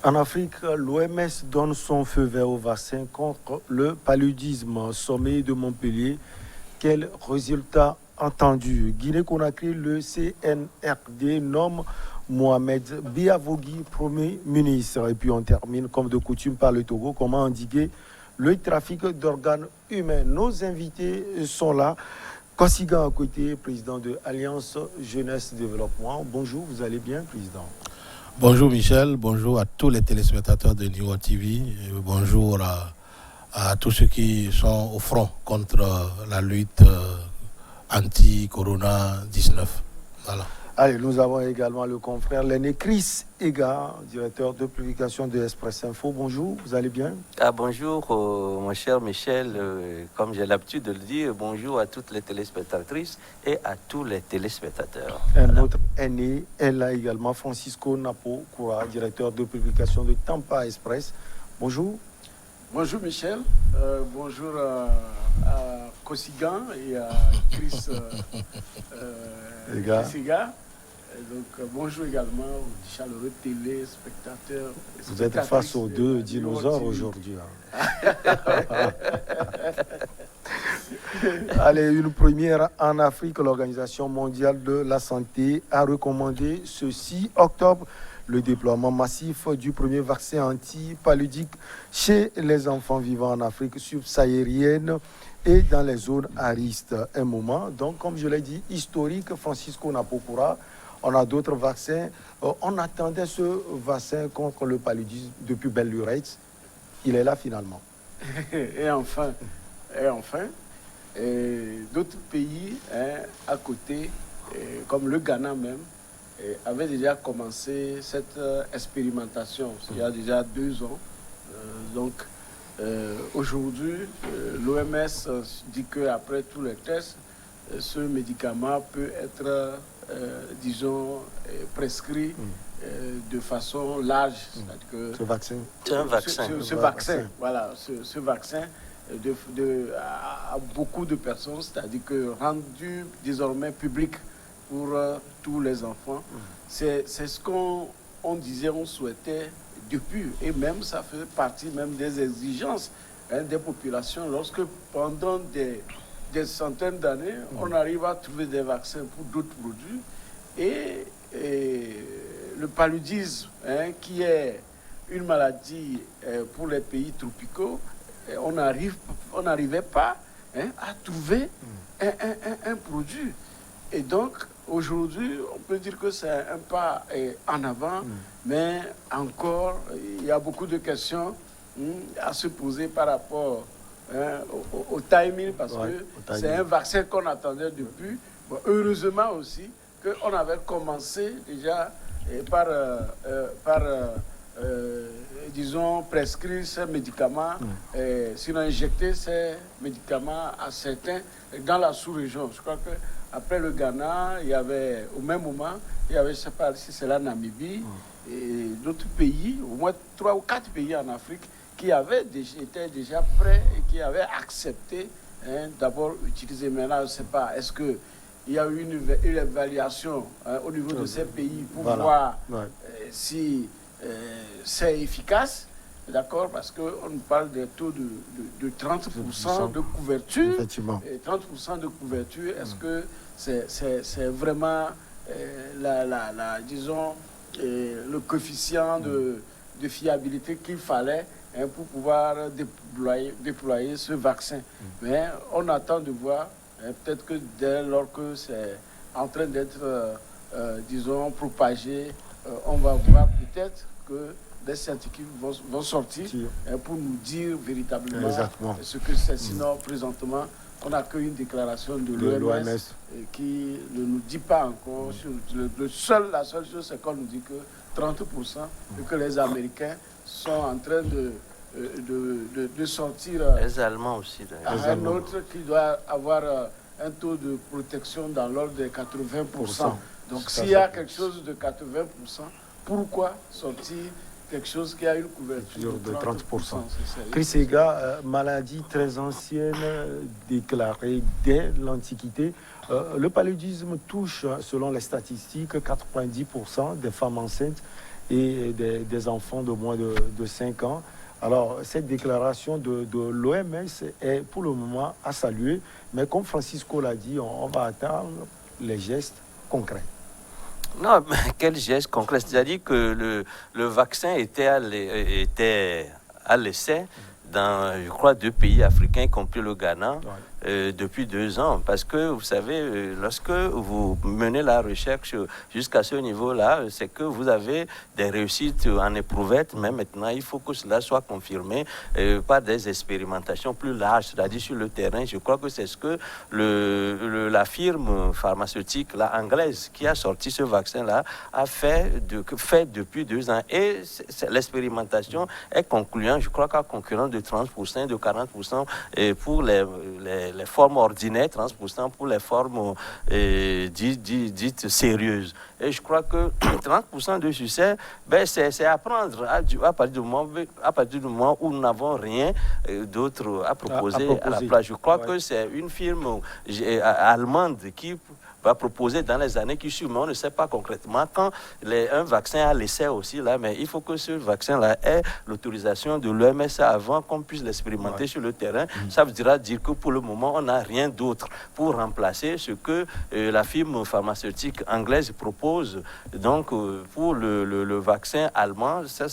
En Afrique, l'OMS donne son feu vert au vaccin contre le paludisme. Sommet de Montpellier, quel résultat attendu? Guinée-Conakry, le CNRD nomme Mohamed Biavogui Premier ministre. Et puis on termine comme de coutume par le Togo. Comment endiguer le trafic d'organes humains? Nos invités sont là. Kosiga à côté, président de Alliance Jeunesse Développement. Bonjour, vous allez bien, président? Bonjour Michel, bonjour à tous les téléspectateurs de New World TV, et bonjour à tous ceux qui sont au front contre la lutte anti-Corona-19. Voilà. Allez, nous avons également le confrère l'aîné Chris Ega, directeur de publication de Express Info. Bonjour, vous allez bien? Bonjour, mon cher Michel. Comme j'ai l'habitude de le dire, bonjour à toutes les téléspectatrices et à tous les téléspectateurs. Un autre aîné est là également, Francisco Napo Koura, directeur de publication de Tampa Express. Bonjour. Bonjour Michel, bonjour à Kosigan et à Chris Ega. Donc, bonjour également aux chaleureux téléspectateurs. Vous êtes face aux deux dinosaures aujourd'hui. Hein. Allez, une première en Afrique. L'Organisation mondiale de la santé a recommandé ce 6 octobre le déploiement massif du premier vaccin anti-paludique chez les enfants vivant en Afrique subsaharienne et dans les zones à risque. Un moment, donc, comme je l'ai dit, historique, Francisco Napokura. On a d'autres vaccins. On attendait ce vaccin contre le paludisme depuis belle lurette. Il est là finalement. Et enfin, d'autres pays à côté, comme le Ghana même, avaient déjà commencé cette expérimentation il y a déjà 2 ans. Aujourd'hui, l'OMS dit qu'après tous les tests, ce médicament peut être prescrit de façon large. Que ce vaccin. Ce vaccin à beaucoup de personnes, c'est-à-dire que rendu désormais public pour tous les enfants. C'est ce qu'on disait, on souhaitait depuis, et même ça fait partie même des exigences des populations, lorsque pendant des centaines d'années, on arrive à trouver des vaccins pour d'autres produits. Et le paludisme, qui est une maladie pour les pays tropicaux, on n'arrivait pas à trouver un produit. Et donc, aujourd'hui, on peut dire que c'est un pas en avant, mais encore, il y a beaucoup de questions à se poser par rapport au timing, parce que c'est un vaccin qu'on attendait depuis. Bon, heureusement aussi qu'on avait commencé déjà disons, prescrire ces médicaments, sinon injecter ces médicaments à certains dans la sous-région. Je crois qu'après le Ghana, il y avait, au même moment, il y avait, je ne sais pas si c'est la Namibie, et d'autres pays, au moins 3 ou 4 pays en Afrique, qui étaient déjà prêts et qui avaient accepté d'abord utiliser. Maintenant, je ne sais pas, est-ce qu'il y a eu une évaluation au niveau de ces pays pour voir si c'est efficace, d'accord, parce qu'on nous parle des taux de 30% de couverture. Effectivement. Et 30% de couverture, est-ce que c'est vraiment disons, le coefficient de fiabilité qu'il fallait pour pouvoir déployer ce vaccin. Mais on attend de voir, peut-être que dès lors que c'est en train d'être, disons, propagé, on va voir peut-être que des scientifiques vont sortir pour nous dire véritablement ce que c'est. Sinon, présentement, on n'a qu'une déclaration de l'OMS qui ne nous dit pas encore. La seule chose, c'est qu'on nous dit que 30% et que les Américains sont en train de sortir. Les Allemands aussi, d'ailleurs. Un autre qui doit avoir un taux de protection dans l'ordre de 80%. Donc s'il y a quelque chose de 80%, pourquoi sortir quelque chose qui a une couverture de 30%? Chris Ega, maladie très ancienne, déclarée dès l'Antiquité. Le paludisme touche, selon les statistiques, 90% des femmes enceintes et des enfants de moins de 5 ans. Alors, cette déclaration de l'OMS est pour le moment à saluer, mais comme Francisco l'a dit, on va attendre les gestes concrets. Non, mais quel geste concret? C'est-à-dire que le vaccin était à l'essai dans, je crois, 2 pays africains, y compris le Ghana, depuis 2 ans. Parce que, vous savez, lorsque vous menez la recherche jusqu'à ce niveau-là, c'est que vous avez des réussites en éprouvette, mais maintenant, il faut que cela soit confirmé par des expérimentations plus larges, c'est-à-dire sur le terrain. Je crois que c'est ce que la firme pharmaceutique anglaise qui a sorti ce vaccin-là a fait depuis 2 ans. Et l'expérimentation est concluante, je crois qu'à concurrence de 30%, de 40% pour les formes ordinaires, 30% pour les formes dites sérieuses. Et je crois que 30% de succès, c'est à prendre à partir du moment où nous n'avons rien d'autre à proposer à la place. Je crois que c'est une firme allemande qui va proposer dans les années qui suivent, mais on ne sait pas concrètement quand un vaccin a l'essai aussi là, mais il faut que ce vaccin-là ait l'autorisation de l'OMS avant qu'on puisse l'expérimenter sur le terrain. Ça voudra dire que pour le moment, on n'a rien d'autre pour remplacer ce que la firme pharmaceutique anglaise propose. Donc, pour le vaccin allemand, ça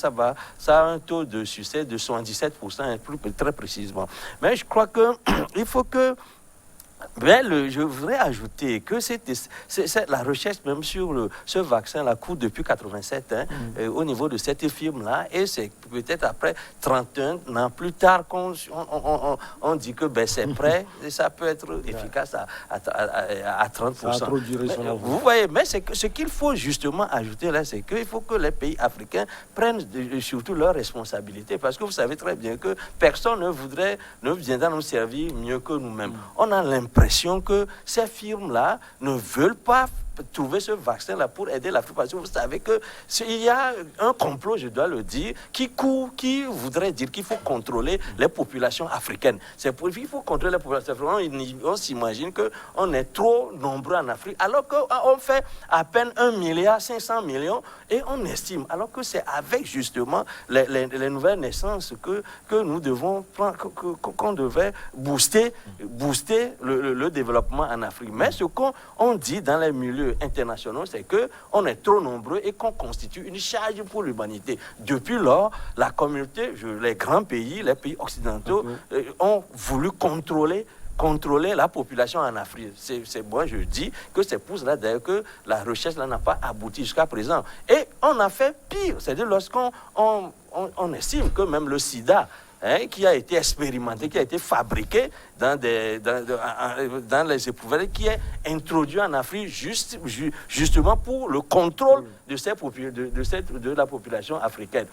a un taux de succès de 77%, très précisément. Mais je crois qu'il faut que je voudrais ajouter que la recherche même sur ce vaccin-là court depuis 87 au niveau de cette firme-là, et c'est peut-être après 31 ans plus tard qu'on dit que c'est prêt et ça peut être efficace à 30%. Ça a trop duré Vous voyez, mais ce qu'il faut justement ajouter là, c'est qu'il faut que les pays africains prennent surtout leurs responsabilités, parce que vous savez très bien que personne ne viendra nous servir mieux que nous-mêmes. On a l'impression que ces firmes-là ne veulent pas trouver ce vaccin-là pour aider l'Afrique, parce que vous savez qu'il y a un complot, je dois le dire, qui voudrait dire qu'il faut contrôler les populations africaines. Il faut contrôler les populations africaines. On s'imagine qu'on est trop nombreux en Afrique, alors qu'on fait à peine 1,5 milliard et on estime, alors que c'est avec justement les nouvelles naissances que nous devons prendre, qu'on devait booster le développement en Afrique. Mais ce qu'on dit dans les milieux internationaux, c'est qu'on est trop nombreux et qu'on constitue une charge pour l'humanité. Depuis lors, la communauté, les grands pays, les pays occidentaux ont voulu contrôler la population en Afrique. Moi, je dis que c'est pour cela d'ailleurs que la recherche n'a pas abouti jusqu'à présent. Et on a fait pire, c'est-à-dire lorsqu'on estime que même le sida, qui a été expérimenté, qui a été fabriqué dans les éprouvettes, qui est introduit en Afrique justement pour le contrôle de la population africaine.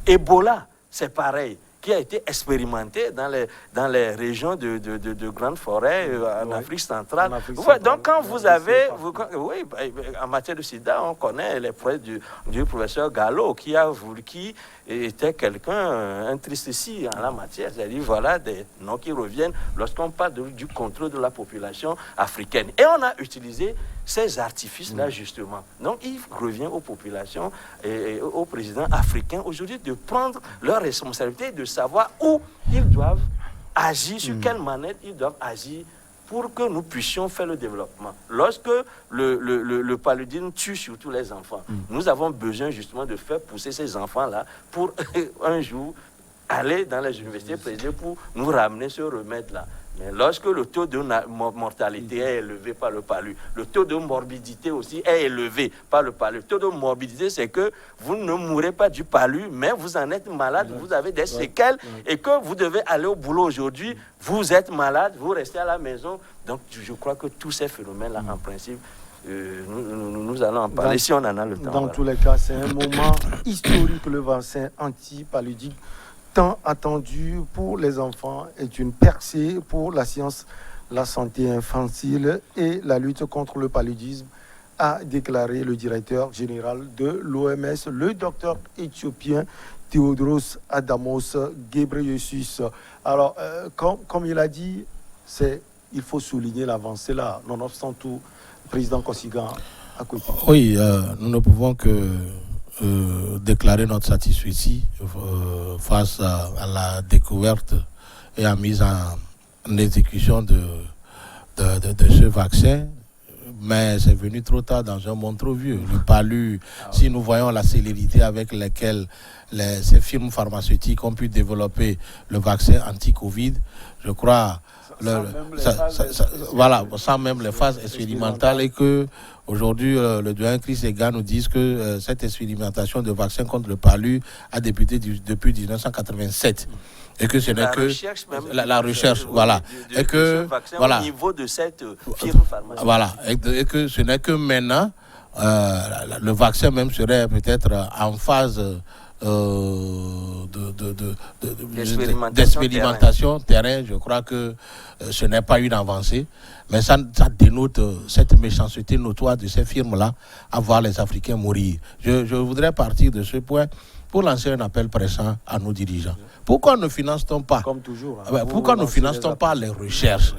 Ebola, c'est pareil, qui a été expérimenté dans les régions de grandes forêts en Afrique centrale. Donc, quand vous avez... en matière de sida, on connaît les prouesses du professeur Gallo, qui était quelqu'un, un tristessi en la matière. C'est-à-dire, voilà des noms qui reviennent lorsqu'on parle du contrôle de la population africaine. Et on a utilisé ces artifices-là, justement. Donc, il revient aux populations et aux présidents africains aujourd'hui de prendre leurs responsabilités, de savoir où ils doivent agir, sur quelle manière ils doivent agir pour que nous puissions faire le développement. Lorsque le paludisme tue surtout les enfants, nous avons besoin justement de faire pousser ces enfants-là pour un jour aller dans les universités privées pour nous ramener ce remède-là. Mais lorsque le taux de mortalité est élevé par le palu, le taux de morbidité aussi est élevé par le palu. Le taux de morbidité, c'est que vous ne mourrez pas du palu, mais vous en êtes malade, vous avez des séquelles, et que vous devez aller au boulot aujourd'hui, vous êtes malade, vous restez à la maison. Donc, je crois que tous ces phénomènes-là, en principe, nous allons en parler si on en a le temps. Dans tous les cas, c'est un moment historique, le vaccin anti-paludique, tant attendu pour les enfants, est une percée pour la science, la santé infantile et la lutte contre le paludisme, a déclaré le directeur général de l'OMS, le docteur éthiopien Théodros Adamos Ghebreyesus. Alors, comme il a dit, il faut souligner l'avancée là, nonobstant tout, président Kosiga à côté. Oui, nous ne pouvons que déclarer notre satisfaction face à la découverte et à mise en exécution de ce vaccin. Mais c'est venu trop tard dans un monde trop vieux. Le palu, si nous voyons la célérité avec laquelle ces firmes pharmaceutiques ont pu développer le vaccin anti-Covid, je crois, sans même les phases expérimentales, et que aujourd'hui, le doyen Chris Ega nous dit que cette expérimentation de vaccin contre le palu a débuté depuis 1987. Et que ce n'est que la recherche, voilà, et que au niveau de cette firme pharmaceutique. Voilà, et que ce n'est que maintenant le vaccin même serait peut-être en phase d'expérimentation terrain. Je crois que ce n'est pas une avancée, mais ça dénote cette méchanceté notoire de ces firmes-là à voir les Africains mourir. Je voudrais partir de ce point pour lancer un appel pressant à nos dirigeants. Pourquoi ne finance-t-on pas, comme toujours, pourquoi ne finance-t-on pas les recherches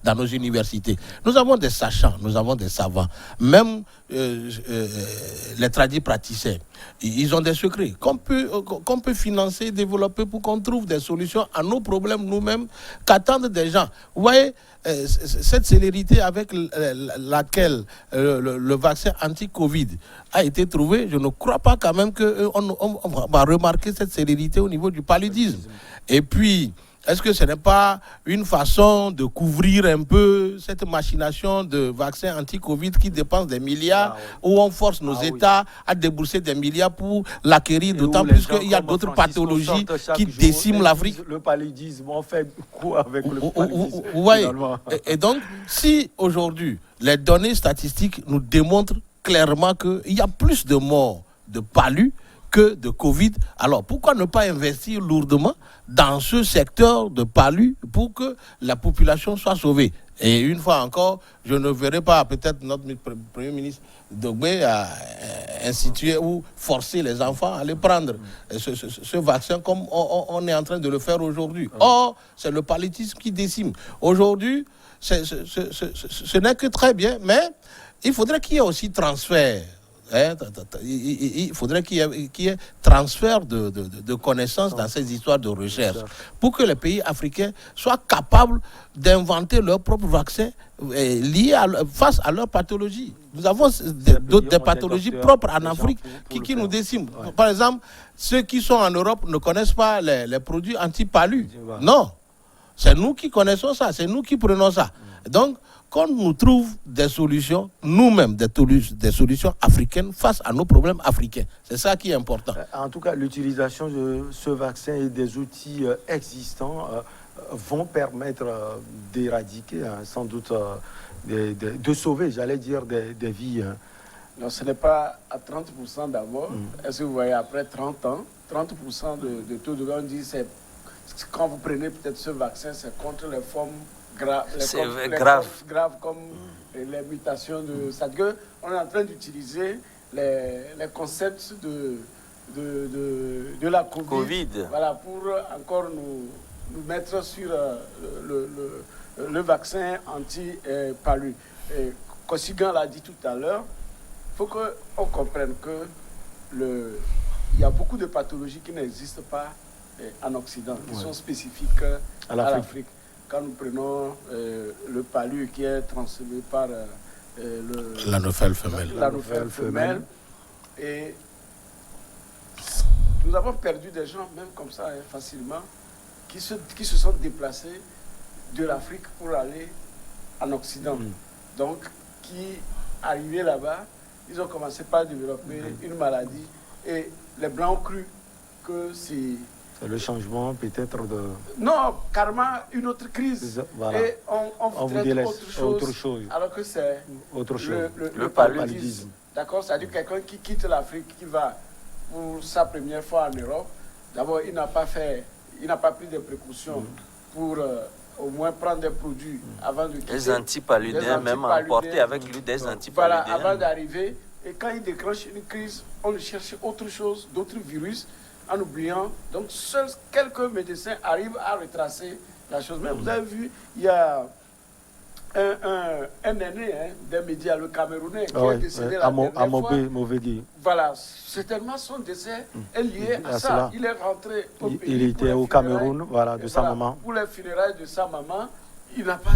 dans nos universités? Nous avons des sachants, nous avons des savants, même les tradipraticiens. Ils ont des secrets qu'on peut financer, développer pour qu'on trouve des solutions à nos problèmes nous-mêmes qu'attendent des gens. Vous voyez, cette célérité avec laquelle le vaccin anti-Covid a été trouvé, je ne crois pas quand même qu'on va remarquer cette célérité au niveau du paludisme. Et puis, est-ce que ce n'est pas une façon de couvrir un peu cette machination de vaccins anti-Covid qui dépense des milliards, où on force nos États à débourser des milliards pour l'acquérir, d'autant plus qu'il y a d'autres pathologies qui déciment l'Afrique. Le paludisme, on fait quoi avec le paludisme? Vous voyez, et donc, si aujourd'hui, les données statistiques nous démontrent clairement qu'il y a plus de morts de palud que de Covid, alors pourquoi ne pas investir lourdement dans ce secteur de palu pour que la population soit sauvée? Et une fois encore, je ne verrai pas peut-être notre Premier ministre Dogbe à instituer ou forcer les enfants à aller prendre ce vaccin comme on est en train de le faire aujourd'hui. Or, c'est le paludisme qui décime. Aujourd'hui, ce n'est que très bien, mais il faudrait qu'il y ait aussi transfert. Il faudrait qu'il y ait transfert de connaissances dans ces histoires de recherche pour que les pays africains soient capables d'inventer leurs propres vaccins liés face à leurs pathologies. Nous avons des pathologies propres en Afrique qui nous déciment. Par exemple, ceux qui sont en Europe ne connaissent pas les produits anti-palu. Non, c'est nous qui connaissons ça, c'est nous qui prenons ça. Donc, qu'on nous trouve des solutions, nous-mêmes, des solutions africaines face à nos problèmes africains. C'est ça qui est important. En tout cas, l'utilisation de ce vaccin et des outils existants vont permettre d'éradiquer, sans doute, de sauver, j'allais dire, des vies. Non, ce n'est pas à 30% d'abord. Est-ce que vous voyez, après 30 ans, 30% de taux de on dit, c'est quand vous prenez peut-être ce vaccin, c'est contre les formes graves comme les mutations de SADGE. On est en train d'utiliser les concepts de la COVID. Voilà, pour encore nous mettre sur le vaccin anti-palu. Kosigan l'a dit tout à l'heure, il faut qu'on comprenne que il y a beaucoup de pathologies qui n'existent pas en Occident, qui sont spécifiques à l'Afrique. Quand nous prenons le palu qui est transmis par la nouvelle femelle. La nouvelle femelle. Et nous avons perdu des gens, même comme ça, facilement, qui se sont déplacés de l'Afrique pour aller en Occident. Donc, qui arrivaient là-bas, ils ont commencé par développer une maladie. Et les Blancs ont cru que c'est le changement peut-être de... Non, carrément une autre crise. Voilà. Et on vous traite autre chose. Alors que c'est le paludisme. D'accord? C'est-à-dire quelqu'un qui quitte l'Afrique, qui va pour sa première fois en Europe. D'abord, il n'a pas pris de précautions pour au moins prendre des produits avant de quitter. Les antipaludiens, même emporter avec lui des antipaludiens. Voilà, avant d'arriver. Et quand il déclenche une crise, on cherche autre chose, d'autres virus, en oubliant. Donc, seuls quelques médecins arrivent à retracer la chose. Mais vous avez vu, il y a un aîné des médias, le Camerounais, qui est décédé la Amobé dernière fois. Movegui. Voilà, certainement son décès est lié à ça. cela. Il est rentré au pays. Il pour était les au funérailles. Cameroun, voilà, de sa maman. Pour les funérailles de sa maman, il n'a pas,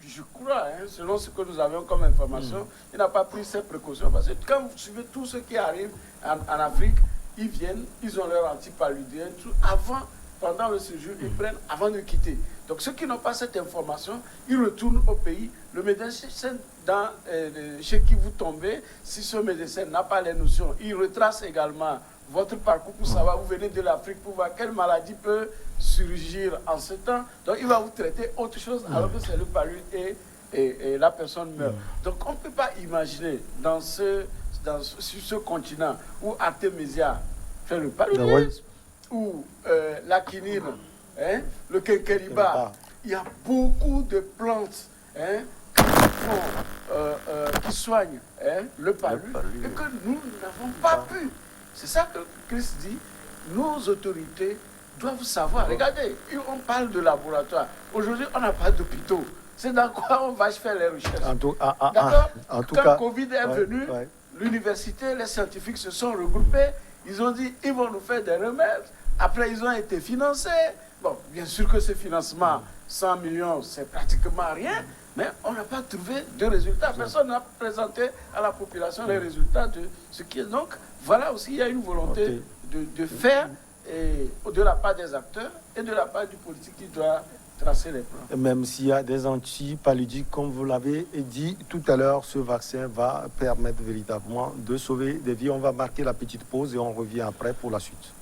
je crois, selon ce que nous avions comme information, il n'a pas pris ses précautions. Parce que quand vous suivez tout ce qui arrive en Afrique, ils viennent, ils ont leur antipaludien, tout avant. Pendant le séjour, ils prennent avant de quitter. Donc ceux qui n'ont pas cette information, ils retournent au pays. Le médecin chez qui vous tombez, si ce médecin n'a pas les notions, il retrace également votre parcours pour savoir, vous venez de l'Afrique, pour voir quelle maladie peut surgir en ce temps. Donc il va vous traiter autre chose alors que c'est le palu et la personne meurt. Donc on ne peut pas imaginer sur ce continent où Artemisia fait le paludisme, ou la quinine, le quinqueliba, il y a beaucoup de plantes qui soignent le palu et que nous n'avons pas pu. C'est ça que Christ dit, nos autorités doivent savoir. Regardez, on parle de laboratoire. Aujourd'hui, on n'a pas d'hôpitaux. C'est dans quoi on va faire les recherches. D'accord. Quand Covid est venu, l'université, les scientifiques se sont regroupés. Ils ont dit, ils vont nous faire des remèdes. Après, ils ont été financés. Bon, bien sûr que ce financement, 100 millions, c'est pratiquement rien, mais on n'a pas trouvé de résultats. Personne n'a présenté à la population les résultats de ce qui est. Donc, voilà aussi, il y a une volonté de faire, de la part des acteurs et de la part du politique qui doit tracer les plans. Même s'il y a des antipaludiques, comme vous l'avez dit tout à l'heure, ce vaccin va permettre véritablement de sauver des vies. On va marquer la petite pause et on revient après pour la suite.